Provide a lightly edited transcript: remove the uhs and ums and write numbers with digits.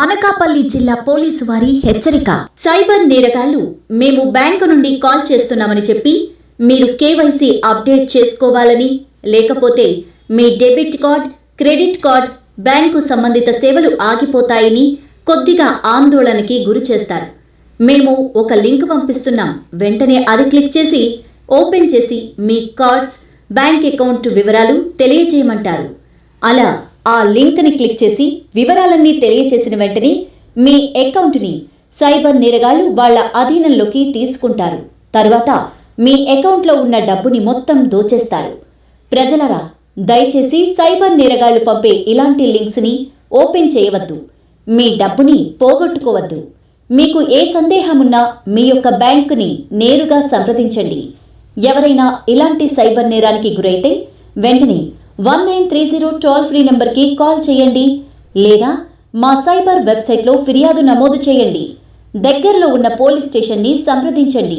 అనకాపల్లి జిల్లా పోలీసు వారి హెచ్చరిక. సైబర్ నేరగాళ్లు మేము బ్యాంకు నుండి కాల్ చేస్తున్నామని చెప్పి మీరు కేవైసీ అప్డేట్ చేసుకోవాలని, లేకపోతే మీ debit card, credit card, bank సంబంధిత సేవలు ఆగిపోతాయని కొద్దిగా ఆందోళనకి గురి చేస్తారు. మేము ఒక లింక్ పంపిస్తున్నాం, వెంటనే అది క్లిక్ చేసి ఓపెన్ చేసి మీ కార్డ్స్, బ్యాంక్ అకౌంట్ వివరాలు తెలియజేయమంటారు. అలా ఆ లింక్ని క్లిక్ చేసి వివరాలన్నీ తెలియచేసిన వెంటనే మీ అకౌంట్ని సైబర్ నేరగాళ్లు వాళ్ళ అధీనంలోకి తీసుకుంటారు. తర్వాత మీ అకౌంట్లో ఉన్న డబ్బుని మొత్తం దోచేస్తారు. ప్రజలరా, దయచేసి సైబర్ నేరగాళ్లు పంపే ఇలాంటి లింక్స్ని ఓపెన్ చేయవద్దు. మీ డబ్బుని పోగొట్టుకోవద్దు. మీకు ఏ సందేహమున్నా మీ యొక్క బ్యాంకుని నేరుగా సంప్రదించండి. ఎవరైనా ఇలాంటి సైబర్ నేరానికి గురైతే వెంటనే 1930 టోల్ ఫ్రీ నంబర్కి కాల్ చేయండి, లేదా మా సైబర్ వెబ్సైట్లో ఫిర్యాదు నమోదు చేయండి. దగ్గరలో ఉన్న పోలీస్ స్టేషన్ని సంప్రదించండి.